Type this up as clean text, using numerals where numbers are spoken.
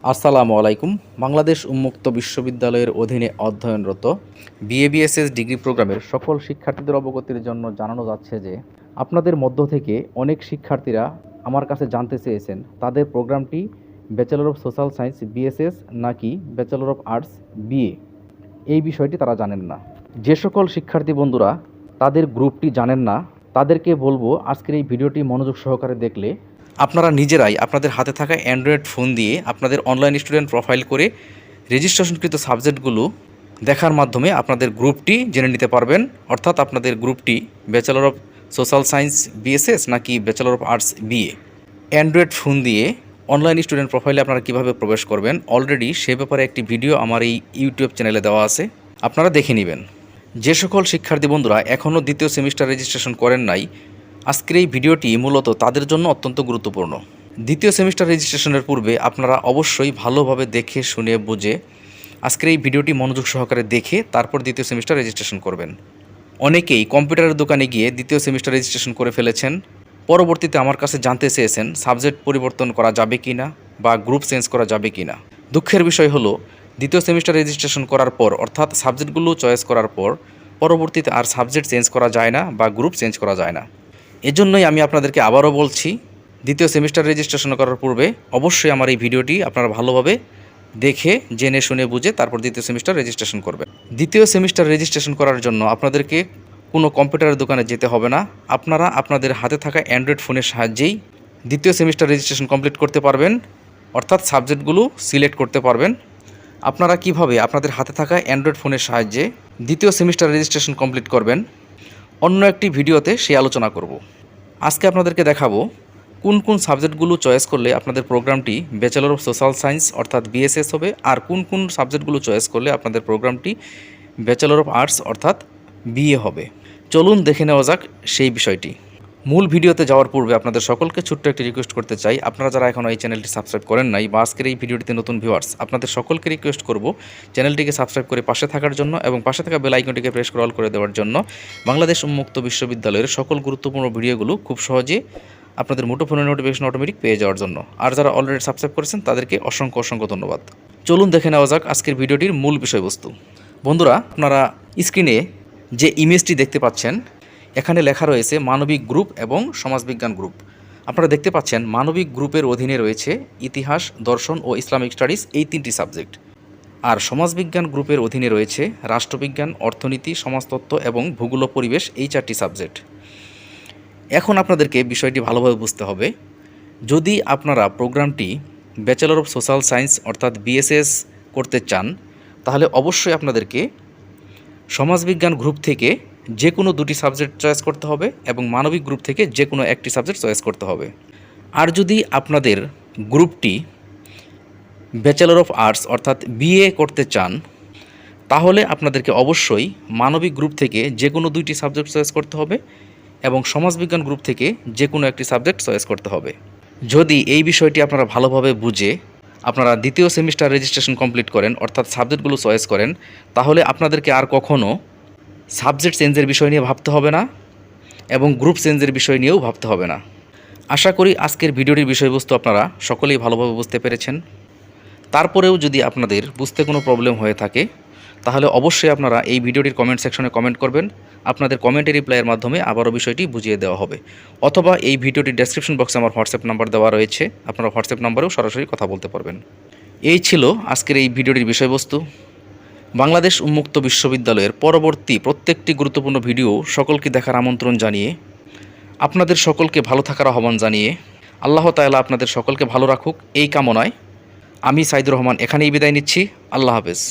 আসসালামু আলাইকুম। বাংলাদেশ উন্মুক্ত বিশ্ববিদ্যালয়ের অধীনে অধ্যয়নরত বিএবিএসএস ডিগ্রি প্রোগ্রামের সকল শিক্ষার্থীদের অবগতির জন্য জানানো যাচ্ছে যে আপনাদের মধ্য থেকে অনেক শিক্ষার্থীরা আমার কাছে জানতে চেয়েছেন তাদের প্রোগ্রামটি bachelor of social science BSS নাকি ব্যাচেলর অফ আর্টস বিএ। এই বিষয়টি তারা জানেন না। যে সকল শিক্ষার্থী বন্ধুরা তাদের গ্রুপটি জানেন না তাদেরকে বলবো আজকের এই ভিডিওটি মনোযোগ সহকারে দেখলে আপনারা নিজেরাই আপনাদের হাতে থাকা অ্যান্ড্রয়েড ফোন দিয়ে আপনাদের অনলাইন স্টুডেন্ট প্রোফাইল করে রেজিস্ট্রেশনকৃত সাবজেক্টগুলো দেখার মাধ্যমে আপনাদের গ্রুপটি জেনে নিতে পারবেন। অর্থাৎ আপনাদের গ্রুপটি bachelor of social science BSS নাকি bachelor of arts BA. Android phone দিয়ে অনলাইন স্টুডেন্ট প্রোফাইলে আপনারা কীভাবে প্রবেশ করবেন অলরেডি সে ব্যাপারে একটি ভিডিও আমার এই ইউটিউব চ্যানেলে দেওয়া আছে, আপনারা দেখে নেবেন। যে সকল শিক্ষার্থী বন্ধুরা এখনও দ্বিতীয় সেমিস্টার রেজিস্ট্রেশন করেন নাই, আজকের এই ভিডিওটি মূলত তাদের জন্য অত্যন্ত গুরুত্বপূর্ণ। দ্বিতীয় সেমিস্টার রেজিস্ট্রেশনের পূর্বে আপনারা অবশ্যই ভালোভাবে দেখে শুনে বুঝে আজকের এই ভিডিওটি মনোযোগ সহকারে দেখে তারপর দ্বিতীয় সেমিস্টার রেজিস্ট্রেশন করবেন। অনেকেই কম্পিউটারের দোকানে গিয়ে দ্বিতীয় সেমিস্টার রেজিস্ট্রেশন করে ফেলেছেন, পরবর্তীতে আমার কাছে জানতে চেয়েছেন সাবজেক্ট পরিবর্তন করা যাবে কি না বা গ্রুপ চেঞ্জ করা যাবে কি না। দুঃখের বিষয় হলো দ্বিতীয় সেমিস্টার রেজিস্ট্রেশন করার পর অর্থাৎ সাবজেক্টগুলো চয়েস করার পর পরবর্তীতে আর সাবজেক্ট চেঞ্জ করা যায় না বা গ্রুপ চেঞ্জ করা যায় না। এজন্যই আমি আপনাদেরকে আবারও বলছি, দ্বিতীয় সেমিস্টার রেজিস্ট্রেশন করার পূর্বে অবশ্যই আমার এই ভিডিওটি আপনারা ভালোভাবে দেখে জেনে শুনে বুঝে তারপর দ্বিতীয় সেমিস্টার রেজিস্ট্রেশন করবেন। দ্বিতীয় সেমিস্টার রেজিস্ট্রেশন করার জন্য আপনাদেরকে কোনো কম্পিউটারের দোকানে যেতে হবে না, আপনারা আপনাদের হাতে থাকা অ্যান্ড্রয়েড ফোনের সাহায্যেই দ্বিতীয় সেমিস্টার রেজিস্ট্রেশন কমপ্লিট করতে পারবেন। অর্থাৎ সাবজেক্টগুলো সিলেক্ট করতে পারবেন। আপনারা কিভাবে আপনাদের হাতে থাকা অ্যান্ড্রয়েড ফোনের সাহায্যে দ্বিতীয় সেমিস্টার রেজিস্ট্রেশন কমপ্লিট করবেন অন্য একটি ভিডিওতে সেই আলোচনা করব। আজকে আপনাদেরকে দেখাবো কোন কোন সাবজেক্টগুলো চয়েস করলে আপনাদের প্রোগ্রামটি ব্যাচেলর অফ সোশ্যাল সায়েন্স অর্থাৎ বিএসএস হবে, আর কোন কোন সাবজেক্টগুলো চয়েস করলে আপনাদের প্রোগ্রামটি ব্যাচেলর অফ আর্টস অর্থাৎ বিএ হবে। চলুন দেখে নেওয়া যাক সেই বিষয়টি। মূল ভিডিওতে যাওয়ার পূর্বে আপনাদের সকলকে ছোট্ট একটি রিকোয়েস্ট করতে চাই, আপনারা যারা এখনও এই চ্যানেলটি সাবস্ক্রাইব করেন নাই বা আজকের এই ভিডিওটিতে নতুন ভিউয়ার্স, আপনাদের সকলকে রিকোয়েস্ট করব চ্যানেলটিকে সাবস্ক্রাইব করে পাশে থাকার জন্য এবং পাশে থাকা বেল আইকনটিকে প্রেস করে অল করে দেওয়ার জন্য। বাংলাদেশ উন্মুক্ত বিশ্ববিদ্যালয়ের সকল গুরুত্বপূর্ণ ভিডিওগুলো খুব সহজে আপনাদের মুঠোফোনের নোটিফিকেশন অটোমেটিক পেয়ে যাওয়ার জন্য। আর যারা অলরেডি সাবস্ক্রাইব করেছেন তাদেরকে অসংখ্য অসংখ্য ধন্যবাদ। চলুন দেখে নেওয়া যাক আজকের ভিডিওটির মূল বিষয়বস্তু। বন্ধুরা, আপনারা স্ক্রিনে যে ইমেজটি দেখতে পাচ্ছেন এখানে লেখা রয়েছে মানবিক গ্রুপ এবং সমাজবিজ্ঞান গ্রুপ। আপনারা দেখতে পাচ্ছেন মানবিক গ্রুপের অধীনে রয়েছে ইতিহাস, দর্শন ও ইসলামিক স্টাডিজ এই তিনটি সাবজেক্ট, আর সমাজবিজ্ঞান গ্রুপের অধীনে রয়েছে রাষ্ট্রবিজ্ঞান, অর্থনীতি, সমাজতত্ত্ব এবং ভূগোল পরিবেশ এই চারটি সাবজেক্ট। এখন আপনাদেরকে বিষয়টি ভালোভাবে বুঝতে হবে। যদি আপনারা প্রোগ্রামটি ব্যাচেলর অফ সোশ্যাল সায়েন্স অর্থাৎ বিএসএস করতে চান তাহলে অবশ্যই আপনাদেরকে সমাজবিজ্ঞান গ্রুপ থেকে যে কোনো দুটি সাবজেক্ট চয়েস করতে হবে এবং মানবিক গ্রুপ থেকে যে কোনো একটি সাবজেক্ট চয়েস করতে হবে। আর যদি আপনাদের গ্রুপটি ব্যাচেলর অফ আর্টস অর্থাৎ বিএ করতে চান তাহলে আপনাদেরকে অবশ্যই মানবিক গ্রুপ থেকে যে কোনো দুইটি সাবজেক্ট চয়েস করতে হবে এবং সমাজবিজ্ঞান গ্রুপ থেকে যে কোনো একটি সাবজেক্ট চয়েস করতে হবে। যদি এই বিষয়টি আপনারা ভালোভাবে বুঝে আপনারা দ্বিতীয় সেমিস্টার রেজিস্ট্রেশন কমপ্লিট করেন অর্থাৎ সাবজেক্টগুলো চয়েস করেন তাহলে আপনাদেরকে আর কখনও সাবজেক্ট চেঞ্জের বিষয় নিয়ে ভাবতে হবে না এবং গ্রুপ চেঞ্জের বিষয় নিয়েও ভাবতে হবে না। আশা করি আজকের ভিডিওটির বিষয়বস্তু আপনারা সকলেই ভালোভাবে বুঝতে পেরেছেন। তারপরেও যদি আপনাদের বুঝতে কোনো প্রবলেম হয়ে থাকে তাহলে অবশ্যই আপনারা এই ভিডিওটির কমেন্ট সেকশনে কমেন্ট করবেন, আপনাদের কমেন্টের রিপ্লাইয়ের মাধ্যমে আবারও বিষয়টি বুঝিয়ে দেওয়া হবে। অথবা এই ভিডিওটির ডেসক্রিপশন বক্সে আমার হোয়াটসঅ্যাপ নাম্বার দেওয়া রয়েছে, আপনারা হোয়াটসঅ্যাপ নাম্বারেও সরাসরি কথা বলতে পারবেন। এই ছিল আজকের এই ভিডিওটির বিষয়বস্তু। বাংলাদেশ উন্মুক্ত বিশ্ববিদ্যালয়ের পরবর্তী প্রত্যেকটি গুরুত্বপূর্ণ ভিডিও সকলকে দেখার আমন্ত্রণ জানিয়ে আপনাদের সকলকে ভালো থাকার আহ্বান জানিয়ে আল্লাহ তাআলা আপনাদের সকলকে ভালো রাখুক এই কামনায় আমি সাইদুর রহমান এখানেই বিদায় নিচ্ছি। আল্লাহ হাফেজ।